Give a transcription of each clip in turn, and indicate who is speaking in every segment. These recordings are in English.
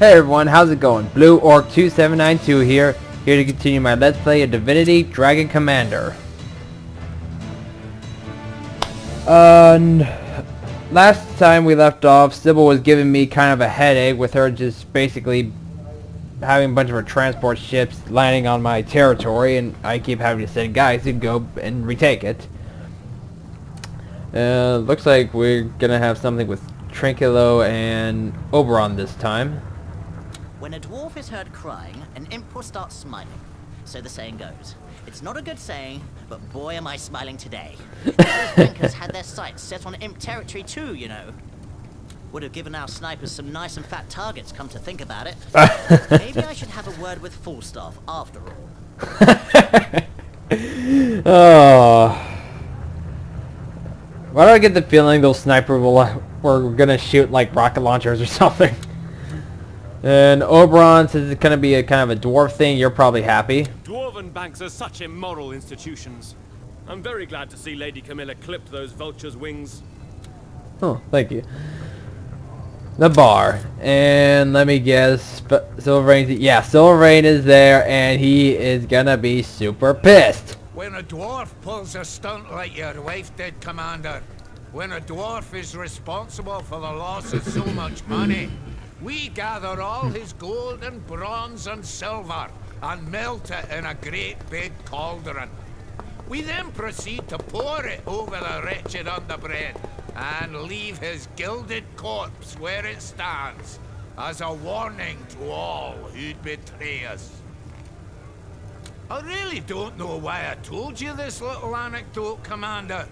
Speaker 1: Hey everyone, how's it going? Blue Orc 2792 here to continue my Let's Play of Divinity Dragon Commander. Last time we left off, Sybil was giving me kind of a headache with her just basically having a bunch of her transport ships landing on my territory, and I keep having to send guys to go and retake it. Looks like we're gonna have something with Trinculo and Oberon this time.
Speaker 2: When a dwarf is heard crying, an imp will start smiling. So the saying goes. It's not a good saying, but boy am I smiling today. Those bankers had their sights set on imp territory too, you know. Would have given our snipers some nice and fat targets, come to think about it. Maybe I should have a word with Falstaff after all.
Speaker 1: Oh. Why do I get the feeling those snipers were gonna shoot like rocket launchers or something? And Oberon says it's gonna be a kind of a dwarf thing. You're probably happy.
Speaker 3: Dwarven banks are such immoral institutions. I'm very glad to see Lady Camilla clip those vultures' wings.
Speaker 1: Oh, thank you. The bar. And let me guess, Silverrain. Yeah, Silverrain is there, and he is gonna be super pissed.
Speaker 4: When a dwarf pulls a stunt like your wife did, Commander, when a dwarf is responsible for the loss of so much money, we gather all his gold and bronze and silver and melt it in a great big cauldron. We then proceed to pour it over the wretched underbred and leave his gilded corpse where it stands as a warning to all who'd betray us. I really don't know why I told you this little anecdote, Commander.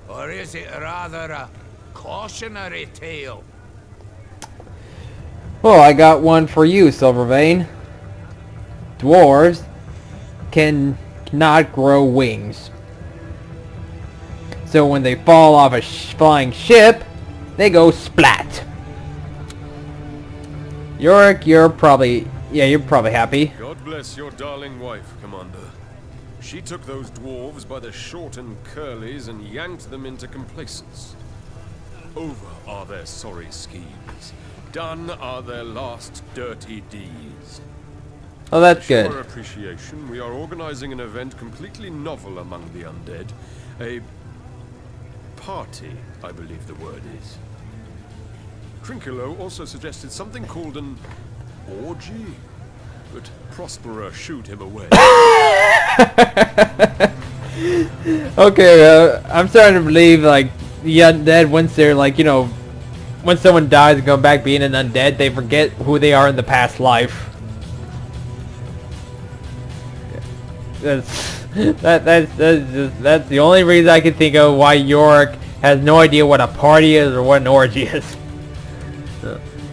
Speaker 4: Or is it rather a cautionary tale?
Speaker 1: Well, I got one for you, Silvervein. Dwarves cannot grow wings. So when they fall off a flying ship, they go splat. Yorick, you're probably happy.
Speaker 5: God bless your darling wife, Commander. She took those dwarves by the short and curlies and yanked them into complacence. Over are their sorry schemes. Done are their last dirty deeds.
Speaker 1: Oh, that's
Speaker 5: To show
Speaker 1: good.
Speaker 5: our appreciation, we are organizing an event completely novel among the undead. A party, I believe the word is. Trinculo also suggested something called an orgy, but Prospera shooed him away.
Speaker 1: Okay, I'm starting to believe like the undead, once they're like, you know, when someone dies and go back being an undead, they forget who they are in the past life. That's the only reason I can think of why Yorick has no idea what a party is or what an orgy is.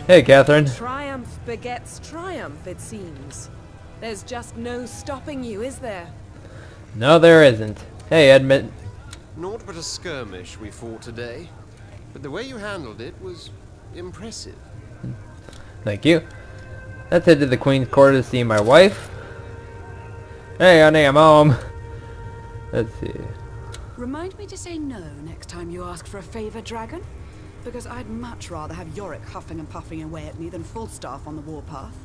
Speaker 1: Hey, Catherine.
Speaker 6: Triumph begets triumph, it seems. There's just no stopping you, is there?
Speaker 1: No, there isn't. Hey, Edmund.
Speaker 7: Naught but a skirmish we fought today, but the way you handled it was impressive.
Speaker 1: Thank you. Let's head to the Queen's Court to see my wife. Hey, honey, I'm home. Let's see.
Speaker 8: Remind me to say no next time you ask for a favor, Dragon. Because I'd much rather have Yorick huffing and puffing away at me than Falstaff on the warpath.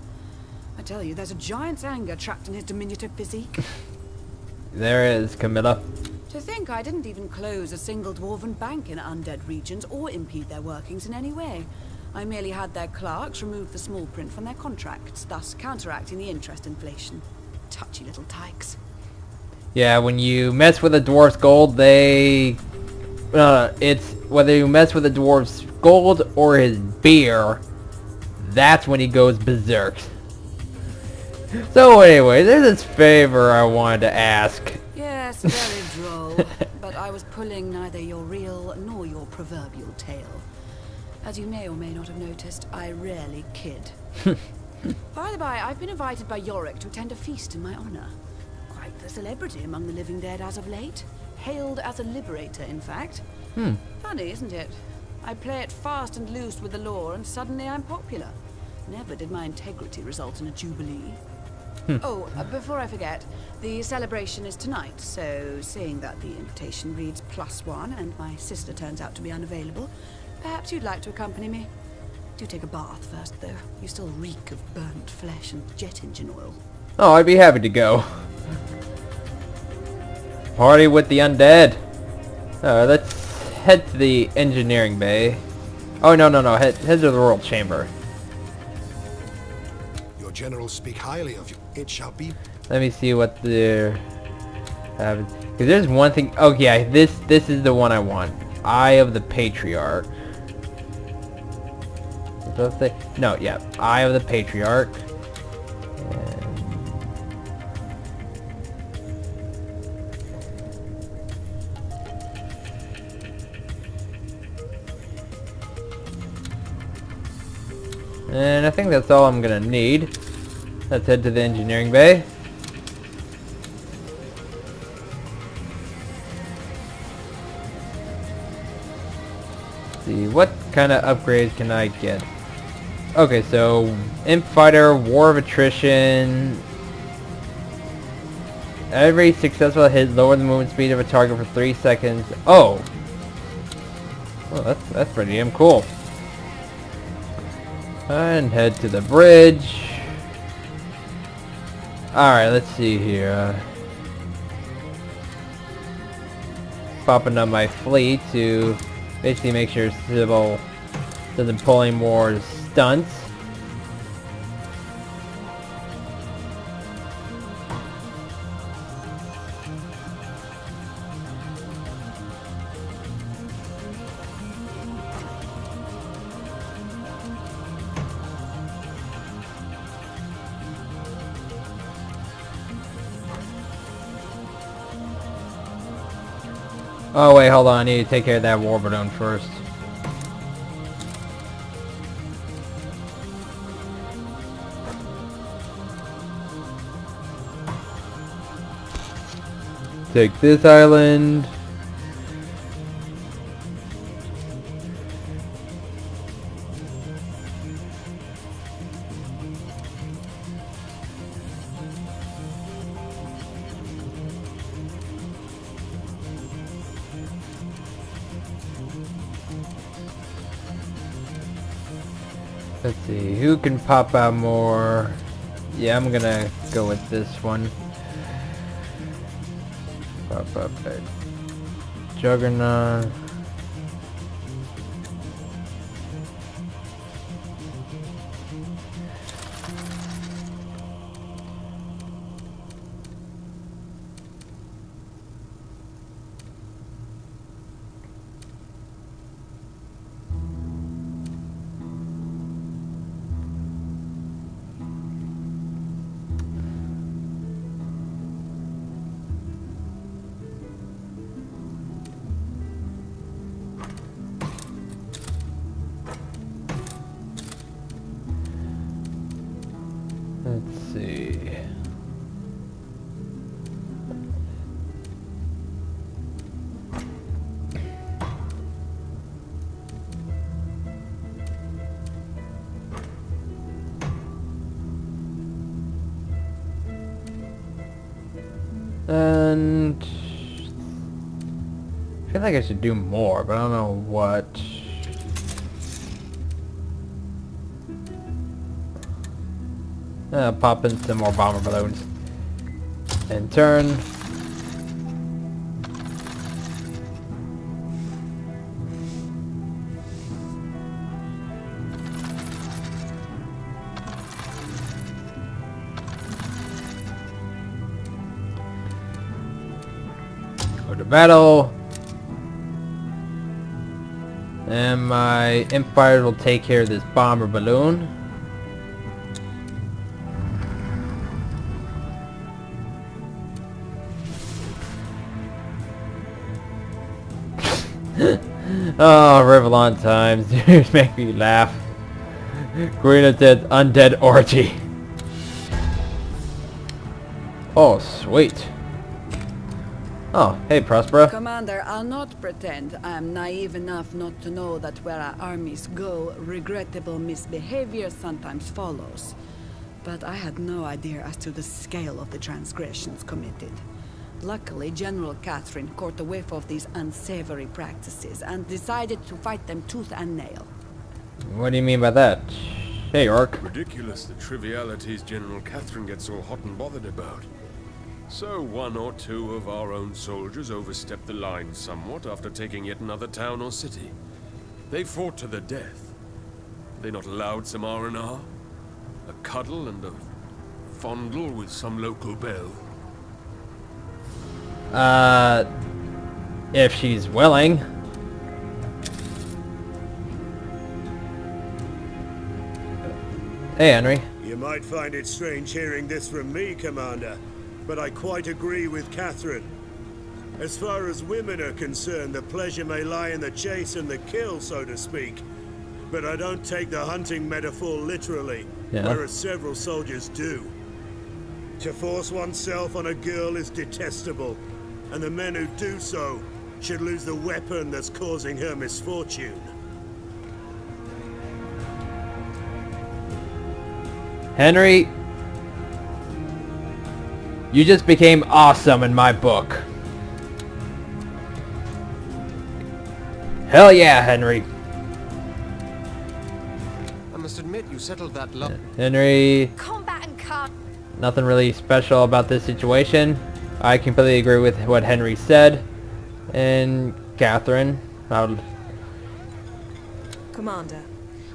Speaker 8: I tell you, there's a giant's anger trapped in his diminutive physique.
Speaker 1: There is, Camilla.
Speaker 8: To think I didn't even close a single dwarven bank in undead regions or impede their workings in any way. I merely had their clerks remove the small print from their contracts, thus counteracting the interest inflation. Touchy little tykes.
Speaker 1: Yeah, when you mess with a dwarf's gold, it's whether you mess with a dwarf's gold or his beer, that's when he goes berserk. So anyway, there's this favor I wanted to ask.
Speaker 8: Yes, very droll, but I was pulling neither your real nor your proverbial tail. As you may or may not have noticed, I rarely kid. By the by, I've been invited by Yorick to attend a feast in my honor. Quite the celebrity among the living dead as of late. Hailed as a liberator, in fact. Funny, isn't it? I play it fast and loose with the law, and suddenly I'm popular. Never did my integrity result in a jubilee. Oh, before I forget, the celebration is tonight, so seeing that the invitation reads +1 and my sister turns out to be unavailable, perhaps you'd like to accompany me. Do take a bath first, though. You still reek of burnt flesh and jet engine oil.
Speaker 1: Oh, I'd be happy to go. Party with the undead. Let's head to the engineering bay. Oh, no. Head to the royal chamber.
Speaker 9: Your generals speak highly of you. It shall be.
Speaker 1: Let me see what the... Because there's one thing... Oh, yeah. This is the one I want. Eye of the Patriarch. Does that say? No, yeah. Eye of the Patriarch. And I think that's all I'm gonna need. Let's head to the engineering bay. See, what kind of upgrades can I get? Okay, so Imp Fighter, War of Attrition. Every successful hit lower the movement speed of a target for 3 seconds. Oh! Well, that's pretty damn cool. And head to the bridge. Alright, let's see here. Popping up my fleet to basically make sure Sybil doesn't pull any more stunts. Oh wait, hold on, I need to take care of that war balloon first. Take this island. Let's see, who can pop out more? Yeah, I'm gonna go with this one. Pop up at Juggernaut. Let's see. And I feel like I should do more, but I don't know what. Pop in some more bomber balloons. And turn. Go to battle. And my Empire will take care of this bomber balloon. Oh, Revlon times. Just make me laugh. Green undead orgy. Oh, sweet. Oh, hey, Prospera.
Speaker 8: Commander, I'll not pretend I am naive enough not to know that where our armies go, regrettable misbehavior sometimes follows. But I had no idea as to the scale of the transgressions committed. Luckily, General Catherine caught a whiff of these unsavory practices and decided to fight them tooth and nail.
Speaker 1: What do you mean by that? Hey, Orc.
Speaker 5: Ridiculous the trivialities General Catherine gets all hot and bothered about. So one or two of our own soldiers overstepped the line somewhat after taking yet another town or city. They fought to the death. They not allowed some R&R? A cuddle and a fondle with some local belle?
Speaker 1: If she's willing. Hey, Henry.
Speaker 10: You might find it strange hearing this from me, Commander, but I quite agree with Catherine. As far as women are concerned, the pleasure may lie in the chase and the kill, so to speak. But I don't take the hunting metaphor literally, whereas several soldiers do. To force oneself on a girl is detestable, and the men who do so should lose the weapon that's causing her misfortune.
Speaker 1: Henry, you just became awesome in my book. Hell yeah, Henry.
Speaker 7: I must admit, you settled that
Speaker 1: Henry,
Speaker 11: Combat and cut.
Speaker 1: nothing really special about this situation. I completely agree with what Henry said. And Catherine,
Speaker 6: Commander,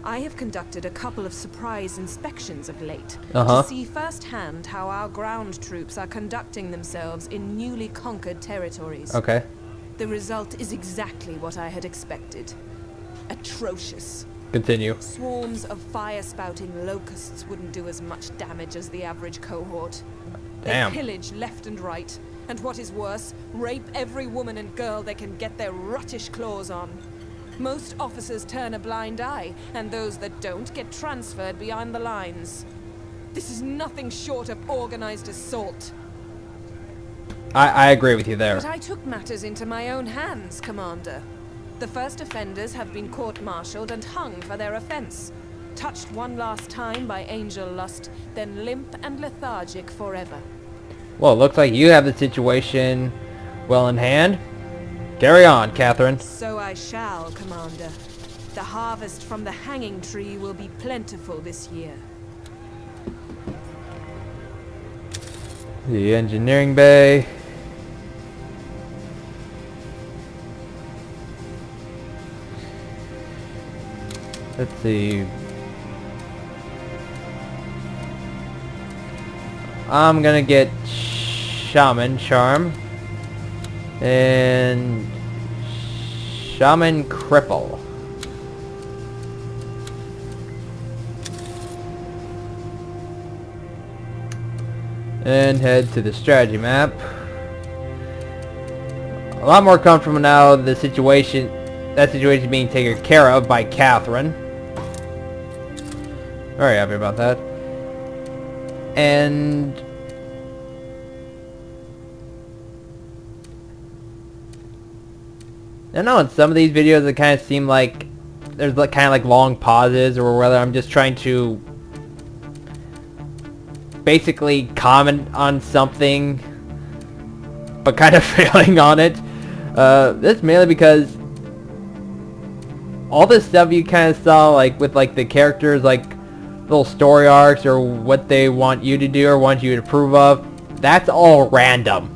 Speaker 6: I have conducted a couple of surprise inspections of late
Speaker 1: Uh-huh.
Speaker 6: to see firsthand how our ground troops are conducting themselves in newly conquered territories.
Speaker 1: Okay.
Speaker 6: The result is exactly what I had expected. Atrocious.
Speaker 1: Continue.
Speaker 6: Swarms of fire-spouting locusts wouldn't do as much damage as the average cohort.
Speaker 1: Damn.
Speaker 6: They pillage left and right, and what is worse, rape every woman and girl they can get their ruttish claws on. Most officers turn a blind eye, and those that don't get transferred behind the lines. This is nothing short of organized assault.
Speaker 1: I agree with you there.
Speaker 6: But I took matters into my own hands, Commander. The first offenders have been court-martialed and hung for their offense. Touched one last time by angel lust, then limp and lethargic forever.
Speaker 1: Well, it looks like you have the situation well in hand. Carry on, Catherine.
Speaker 6: So I shall, Commander. The harvest from the hanging tree will be plentiful this year.
Speaker 1: The engineering bay. Let's see. I'm gonna get Shaman Charm and Shaman Cripple. And head to the strategy map. A lot more comfortable now. That situation being taken care of by Catherine. Very happy about that. And I don't know, in some of these videos it kind of seem like there's like kind of like long pauses, or whether I'm just trying to basically comment on something but kind of failing on it. That's mainly because all this stuff you kind of saw, like with like the characters, like little story arcs or what they want you to do or want you to approve of, that's all random.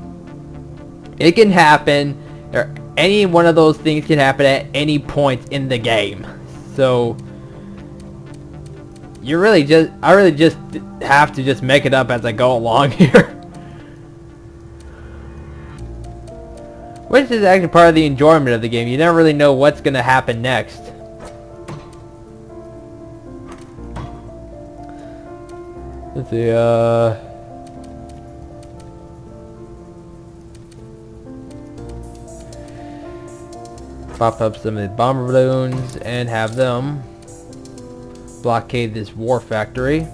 Speaker 1: It can happen, or any one of those things can happen at any point in the game. So I really just have to just make it up as I go along here. Which is actually part of the enjoyment of the game. You never really know what's going to happen next. Let's see, pop up some of the bomber balloons and have them blockade this war factory.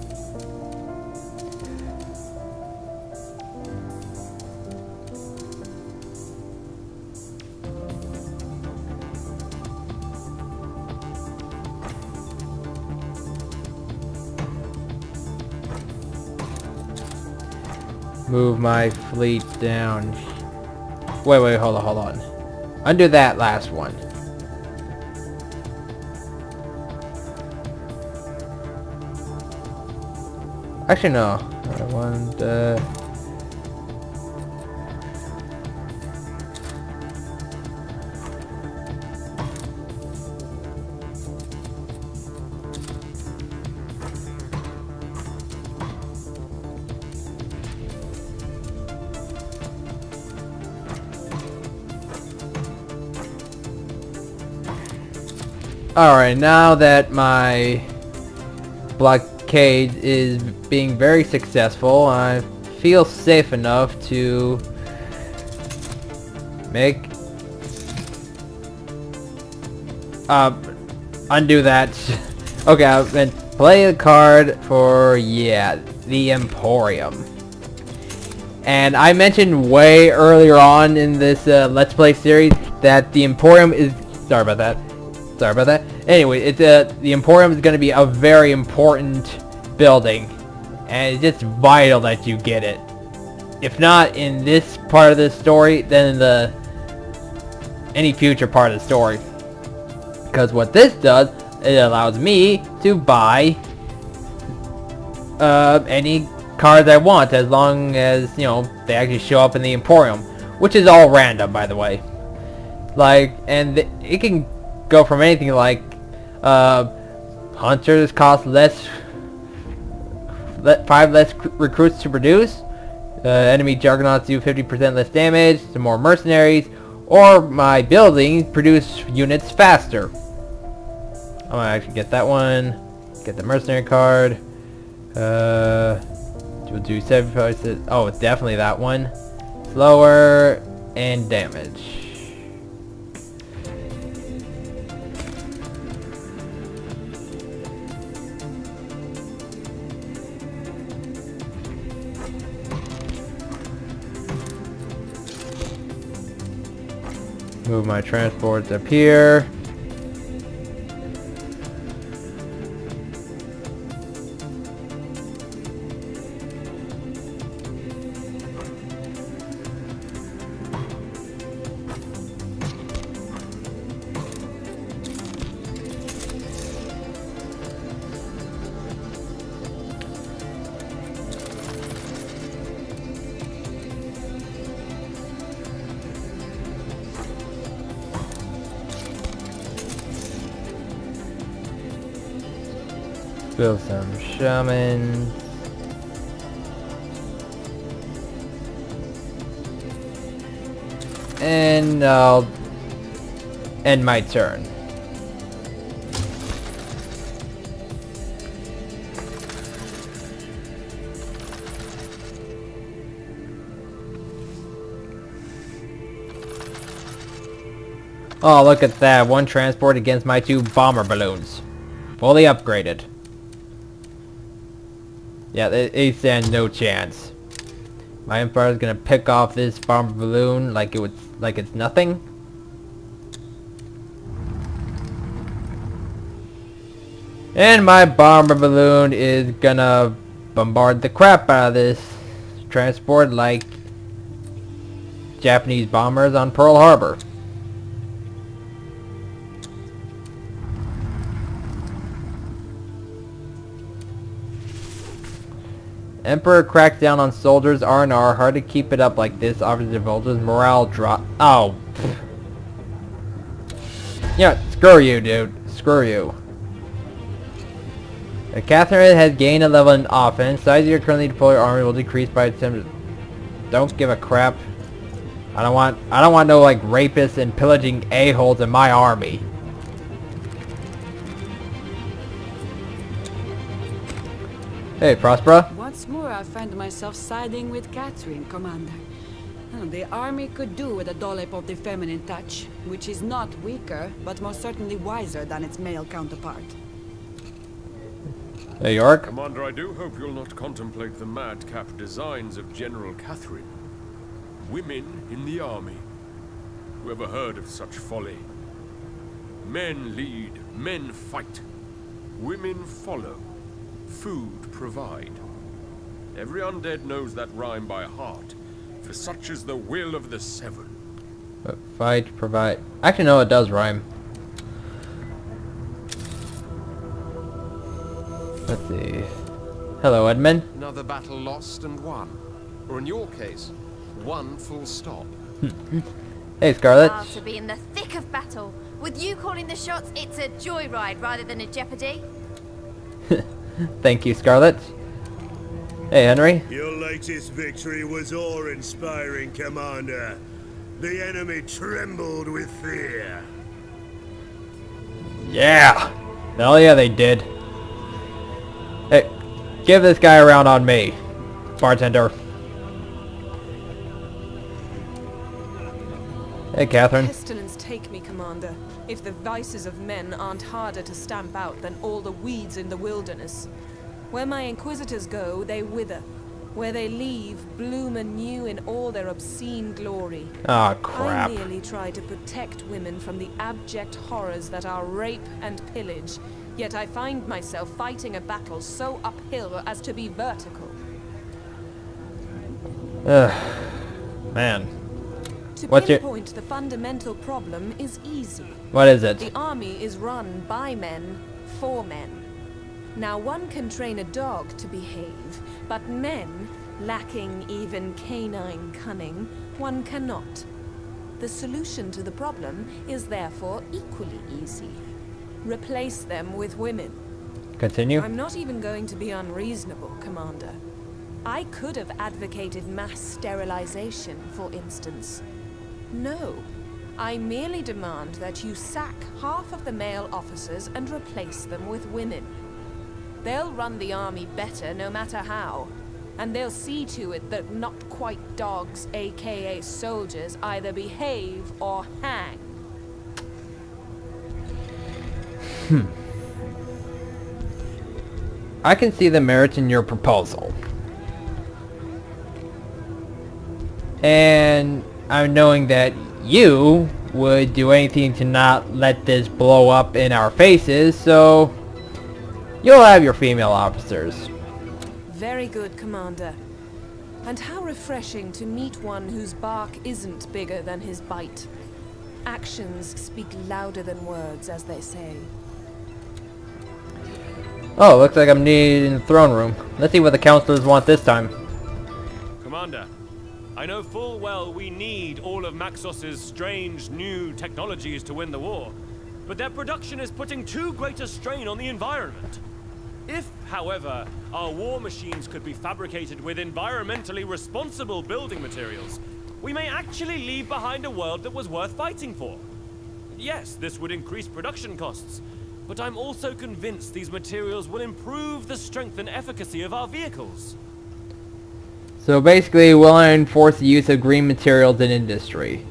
Speaker 1: Move my fleet down. Wait, hold on. Undo that last one. Actually, no. I want, Alright, now that my blockade is being very successful, I feel safe enough to make undo that. Okay, and play the card for, yeah, the Emporium. And I mentioned way earlier on in this Let's Play series that the Emporium is... Sorry about that. Anyway, it's the Emporium is going to be a very important building, and it's just vital that you get it. If not in this part of the story, then in any future part of the story. Because what this does, it allows me to buy any cards I want, as long as, you know, they actually show up in the Emporium, which is all random, by the way. Like, and it can go from anything like hunters cost less 5 less recruits to produce, enemy juggernauts do 50% less damage, some more mercenaries, or my buildings produce units faster. I'm gonna actually get that one, get the mercenary card. We'll do 75. Oh, it's definitely that one. Slower and damage. Move my transports up here. Build some shamans. And I'll end my turn. Oh, look at that. One transport against my 2 bomber balloons. Fully upgraded. Yeah, they stand no chance. My Empire is gonna pick off this bomber balloon like it's nothing. And my bomber balloon is gonna bombard the crap out of this transport like Japanese bombers on Pearl Harbor. Emperor cracked down on soldiers. R&R. Hard to keep it up like this. Offers divulges. Morale drop. Oh. Yeah, screw you, dude. Screw you. Catherine has gained a level in offense. Size of your currently deployed army will decrease by 10%. Don't give a crap. I don't want no like rapists and pillaging a-holes in my army. Hey, Prospera.
Speaker 8: Once more, I find myself siding with Catherine, Commander. The army could do with a dollop of the feminine touch, which is not weaker, but most certainly wiser than its male counterpart.
Speaker 1: Hey, York.
Speaker 5: Commander, I do hope you'll not contemplate the madcap designs of General Catherine. Women in the army. Who ever heard of such folly? Men lead, men fight. Women follow. Food provide. Every undead knows that rhyme by heart, for such is the will of the Seven.
Speaker 1: Fight, provide. Actually, no, it does rhyme. Let's see. Hello, Edmund.
Speaker 7: Another battle lost and won. Or in your case, one full stop.
Speaker 1: Hey, Scarlet.
Speaker 11: Ah, to be in the thick of battle. With you calling the shots, it's a joyride rather than a jeopardy.
Speaker 1: Thank you, Scarlet. Hey, Henry.
Speaker 10: Your latest victory was awe-inspiring, Commander. The enemy trembled with fear.
Speaker 1: Yeah. Hell yeah, they did. Hey, give this guy a round on me, bartender. Hey, Catherine.
Speaker 6: Pestilence take me, Commander, if the vices of men aren't harder to stamp out than all the weeds in the wilderness. Where my inquisitors go, they wither. Where they leave, bloom anew in all their obscene glory.
Speaker 1: Aw, crap.
Speaker 6: I merely try to protect women from the abject horrors that are rape and pillage, yet I find myself fighting a battle so uphill as to be vertical.
Speaker 1: Man.
Speaker 6: To
Speaker 1: What's your...
Speaker 6: pinpoint the fundamental problem is easy.
Speaker 1: What is it?
Speaker 6: The army is run by men, for men. Now one can train a dog to behave, but men, lacking even canine cunning, one cannot. The solution to the problem is therefore equally easy. Replace them with women.
Speaker 1: Continue.
Speaker 6: I'm not even going to be unreasonable, Commander. I could have advocated mass sterilization, for instance. No. I merely demand that you sack half of the male officers and replace them with women. They'll run the army better no matter how. And they'll see to it that not quite dogs, aka soldiers, either behave or hang.
Speaker 1: I can see the merit in your proposal. And I'm knowing that you would do anything to not let this blow up in our faces, so you'll have your female officers.
Speaker 6: Very good, Commander. And how refreshing to meet one whose bark isn't bigger than his bite. Actions speak louder than words, as they say.
Speaker 1: Oh, looks like I'm needed in the throne room. Let's see what the counselors want this time.
Speaker 3: Commander, I know full well we need all of Maxos's strange new technologies to win the war, but their production is putting too great a strain on the environment. If, however, our war machines could be fabricated with environmentally responsible building materials, we may actually leave behind a world that was worth fighting for. Yes, this would increase production costs, but I'm also convinced these materials will improve the strength and efficacy of our vehicles.
Speaker 1: So basically, we'll enforce the use of green materials in industry.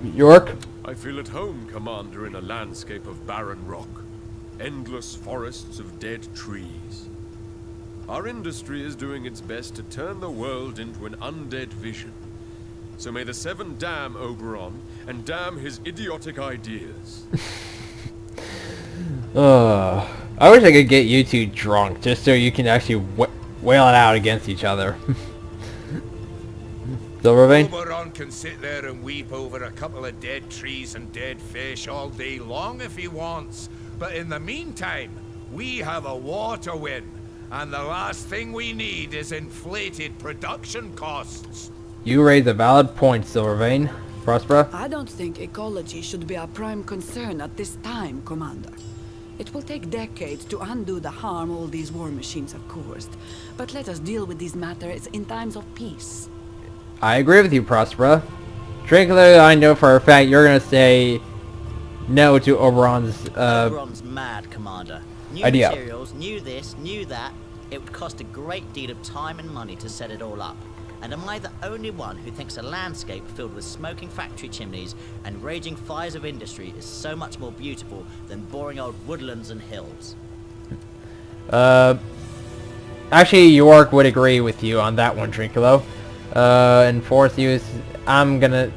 Speaker 1: York?
Speaker 5: I feel at home, Commander, in a landscape of barren rock. Endless forests of dead trees. Our industry is doing its best to turn the world into an undead vision. So may the Seven damn Oberon, and damn his idiotic ideas.
Speaker 1: I wish I could get you two drunk, just so you can actually wail it out against each other. Silvervein?
Speaker 4: Oberon can sit there and weep over a couple of dead trees and dead fish all day long if he wants. But in the meantime, we have a war to win. And the last thing we need is inflated production costs.
Speaker 1: You raise a valid point, Silvervein. Prospera?
Speaker 8: I don't think ecology should be our prime concern at this time, Commander. It will take decades to undo the harm all these war machines have caused. But let us deal with these matters in times of peace.
Speaker 1: I agree with you, Prospera. Trinkler, I know for a fact you're gonna say no to Oberon's
Speaker 2: Oberon's mad, Commander. New
Speaker 1: idea.
Speaker 2: materials, new this, new that. It would cost a great deal of time and money to set it all up. And am I the only one who thinks a landscape filled with smoking factory chimneys and raging fires of industry is so much more beautiful than boring old woodlands and hills?
Speaker 1: Actually, York would agree with you on that one, Trinculo. Enforce use, I'm gonna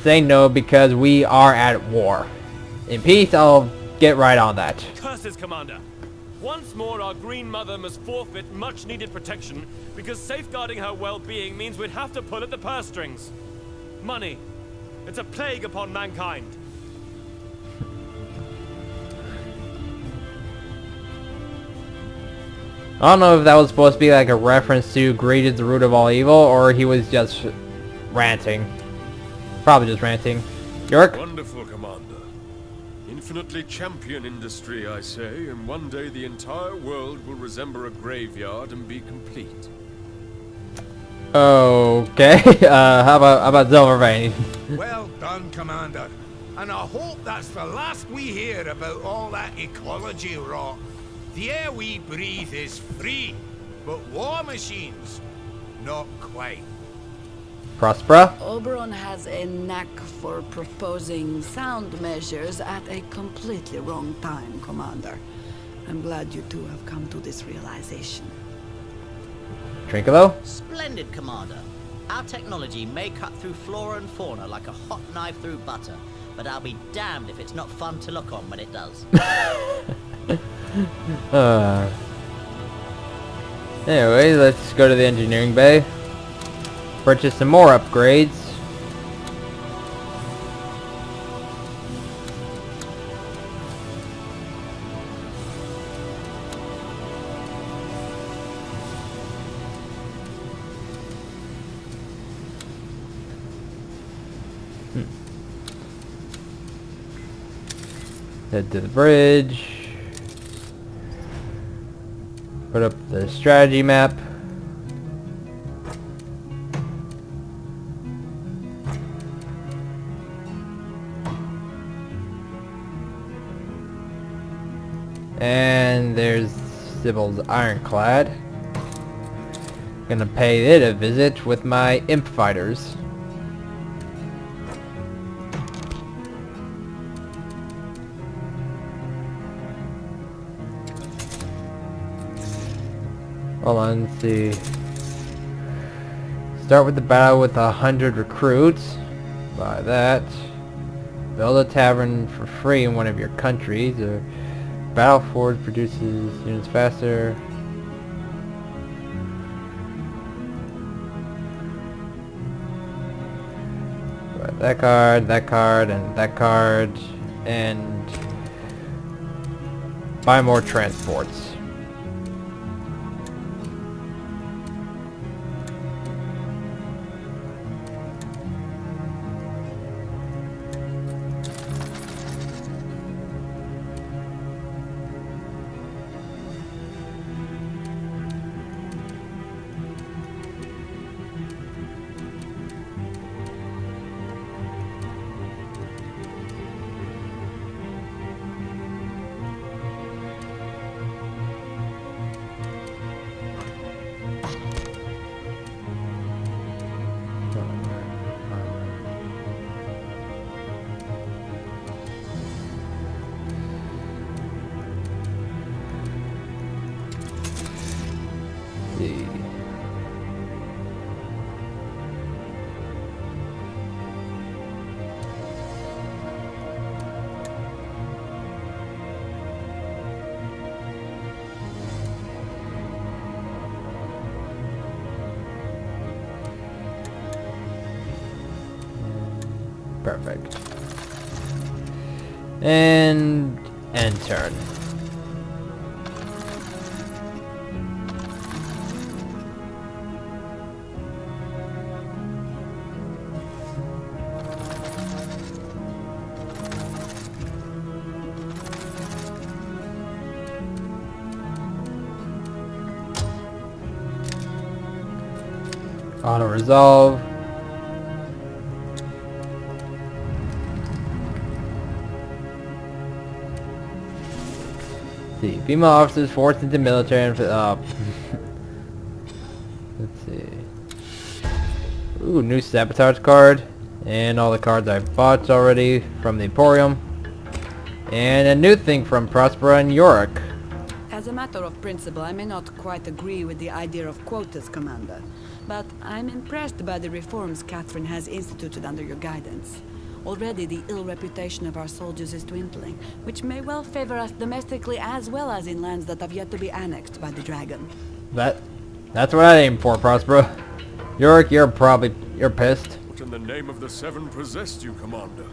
Speaker 1: say no because we are at war. In peace, I'll get right on that.
Speaker 3: Curses, Commander! Once more, our Green Mother must forfeit much-needed protection because safeguarding her well-being means we'd have to pull at the purse strings. Money. It's a plague upon mankind.
Speaker 1: I don't know if that was supposed to be like a reference to greed is the root of all evil, or he was just ranting. Probably just ranting. York?
Speaker 5: Wonderful, Commander. Infinitely champion industry, I say, and one day the entire world will resemble a graveyard and be complete.
Speaker 1: Okay. How about Silvervein?
Speaker 4: Well done, Commander. And I hope that's the last we hear about all that ecology rot. The air we breathe is free, but war machines, not quite.
Speaker 1: Prospera?
Speaker 8: Oberon has a knack for proposing sound measures at a completely wrong time, Commander. I'm glad you two have come to this realization.
Speaker 1: Trinkalo?
Speaker 2: Splendid, Commander. Our technology may cut through flora and fauna like a hot knife through butter, but I'll be damned if it's not fun to look on when it does.
Speaker 1: Anyway, let's go to the engineering bay. Purchase some more upgrades. Head to the bridge. Put up the strategy map. And there's Sybil's Ironclad. Gonna pay it a visit with my imp fighters. Hold on, let's see. Start with the battle with 100 recruits. Buy that. Build a tavern for free in one of your countries. Or Battle Forge produces units faster. Buy that card, and that card. And buy more transports. See. Perfect. And turn. Auto resolve. See, female officers forced into military and let's see. Ooh, new sabotage card, and all the cards I bought already from the Emporium, and a new thing from Prospera and Yorick.
Speaker 8: As a matter of principle, I may not quite agree with the idea of quotas, Commander, but I'm impressed by the reforms Catherine has instituted under your guidance. Already the ill reputation of our soldiers is dwindling, which may well favor us domestically as well as in lands that have yet to be annexed by the dragon.
Speaker 1: That's what I aim for, Prospera. Yorick, you're pissed.
Speaker 5: What in the name of the Seven possessed you, Commander?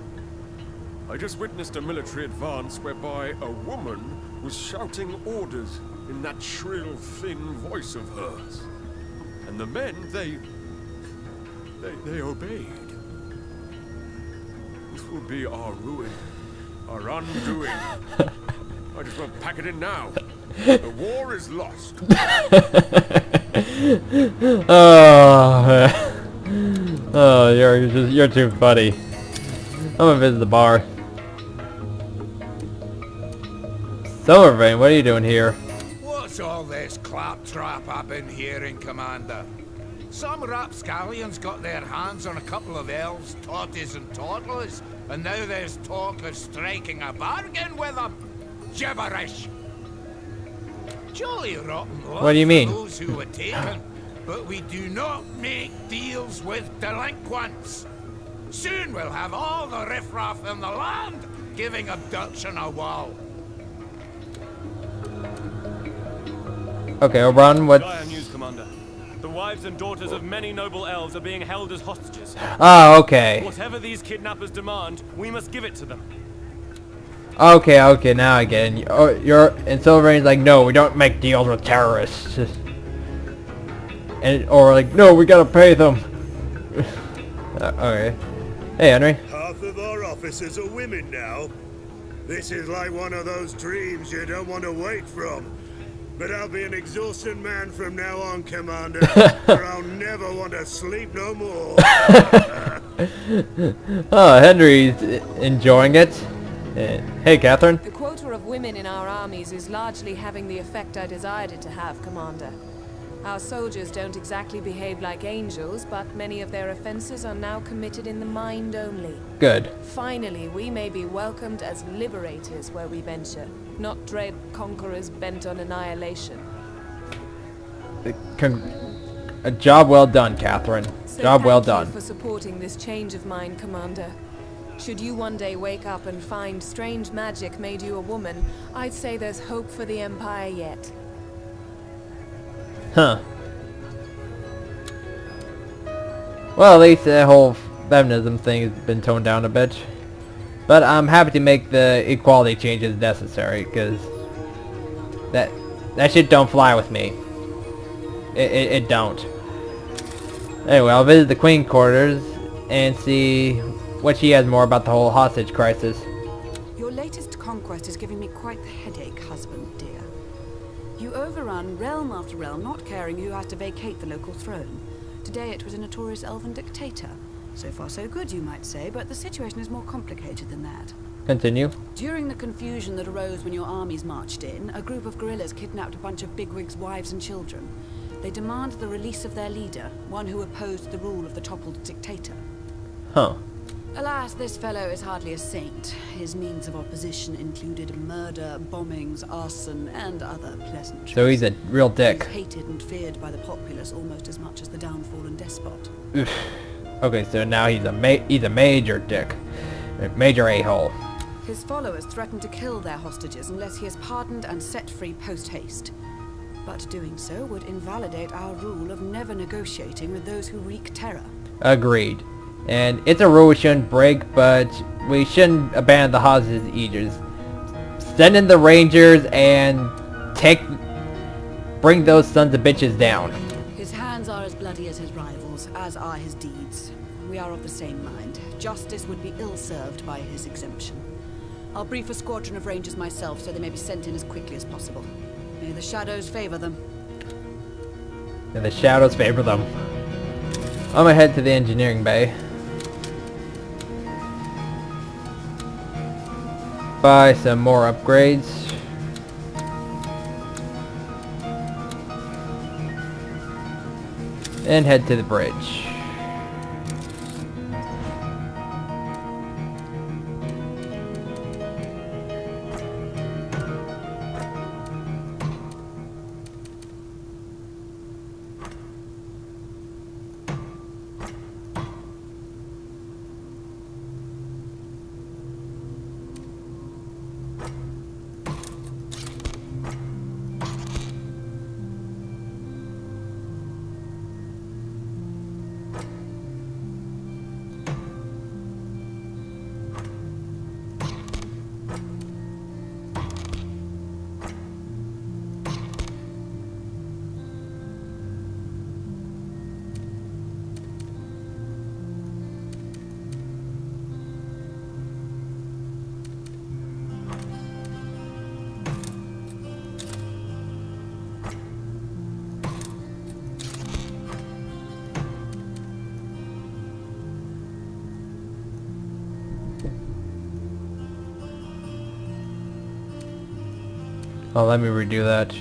Speaker 5: I just witnessed a military advance whereby a woman was shouting orders in that shrill, thin voice of hers. And the men, they obeyed. This will be our ruin, our undoing. I just want to pack it in now. The war is lost.
Speaker 1: Oh, oh, you're too funny. I'm gonna visit the bar. Silvervein, what are you doing here?
Speaker 4: What's all this claptrap I've been hearing, Commander? Some rapscallions got their hands on a couple of elves, totties and toddlers, and now there's talk of striking a bargain with them. Gibberish! Jolly rotten luck
Speaker 1: What do you mean?
Speaker 4: for those who were taken, but we do not make deals with delinquents. Soon we'll have all the riffraff in the land giving abduction a whirl.
Speaker 1: Okay, Oberon, what?
Speaker 3: Dire news, Commander. The wives and daughters of many noble elves are being held as hostages.
Speaker 1: Oh, okay.
Speaker 3: Whatever these kidnappers demand, we must give it to them.
Speaker 1: Okay, okay, now I get it. And Silvervein's like, no, we don't make deals with terrorists. And or like, no, we gotta pay them. Okay. Hey, Henry.
Speaker 10: Half of our officers are women now. This is like one of those dreams you don't want to wake from. But I'll be an exhausted man from now on, Commander, or I'll never want to sleep no more.
Speaker 1: Oh, Henry's enjoying it. Hey, Catherine.
Speaker 6: The quota of women in our armies is largely having the effect I desired it to have, Commander. Our soldiers don't exactly behave like angels, but many of their offenses are now committed in the mind only.
Speaker 1: Good.
Speaker 6: Finally, we may be welcomed as liberators where we venture, not dread conquerors bent on annihilation.
Speaker 1: A job well done, Catherine.
Speaker 6: So
Speaker 1: Job well
Speaker 6: thank you
Speaker 1: done.
Speaker 6: for supporting this change of mind, Commander. Should you one day wake up and find strange magic made you a woman, I'd say there's hope for the Empire yet.
Speaker 1: Huh. Well, at least the whole feminism thing has been toned down a bit. But I'm happy to make the equality changes necessary, because that shit don't fly with me. It don't. Anyway, I'll visit the Queen quarters and see what she has more about the whole hostage crisis.
Speaker 8: Your latest conquest is giving me quite the headache, husband dear. You overrun realm after realm, not caring who has to vacate the local throne. Today it was a notorious elven dictator. So far so good, you might say, but the situation is more complicated than that.
Speaker 1: Continue.
Speaker 8: During the confusion that arose when your armies marched in, a group of guerrillas kidnapped a bunch of bigwigs' wives and children. They demanded the release of their leader, one who opposed the rule of the toppled dictator.
Speaker 1: Huh.
Speaker 8: Alas, this fellow is hardly a saint. His means of opposition included murder, bombings, arson, and other pleasantries.
Speaker 1: So he's a real dick.
Speaker 8: He's hated and feared by the populace almost as much as the downfallen despot.
Speaker 1: Oof. Okay, so now he's a major dick. A major a-hole.
Speaker 8: His followers threatened to kill their hostages unless he is pardoned and set free post-haste. But doing so would invalidate our rule of never negotiating with those who wreak terror.
Speaker 1: Agreed. And it's a rule we shouldn't break, but we shouldn't abandon the hostages either. Send in the rangers and bring those sons of bitches down.
Speaker 8: His hands are as bloody as his rivals, as are his deeds. We are of the same mind. Justice would be ill-served by his exemption. I'll brief a squadron of rangers myself so they may be sent in as quickly as possible. May the shadows favor them.
Speaker 1: And the shadows favor them. I'm gonna head to the engineering bay. Buy some more upgrades. And head to the bridge. Oh, let me redo that.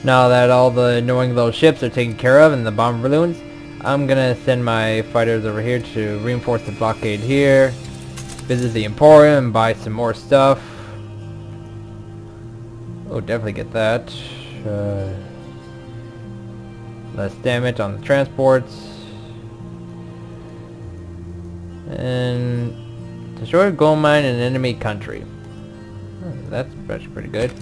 Speaker 1: Now that all the annoying little ships are taken care of and the bomber balloons, I'm gonna send my fighters over here to reinforce the blockade here, visit the Emporium and buy some more stuff. Oh, definitely get that. Less damage on the transports. And destroy a gold mine in an enemy country. That's pretty good.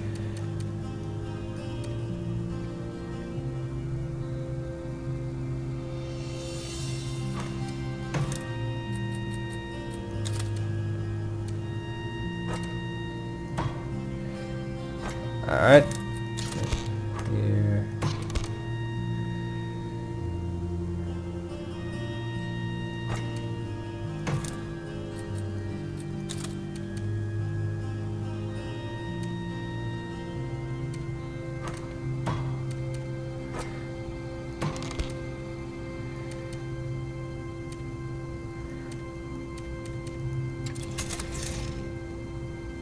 Speaker 1: Alright. Here.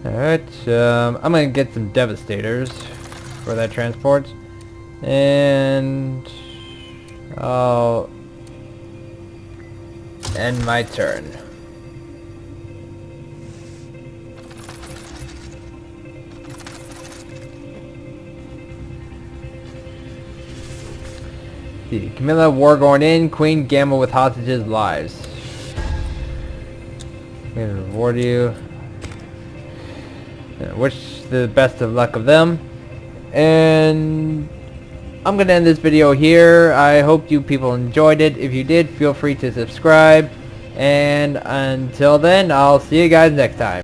Speaker 1: Alright, I'm gonna get some Devastators for that transport, and I'll end my turn. See, Camilla, war going in, Queen gamble with hostages' lives. I'm gonna reward you. Wish the best of luck of them, and I'm gonna end this video here. I hope you people enjoyed it. If you did, feel free to subscribe, and until then, I'll see you guys next time.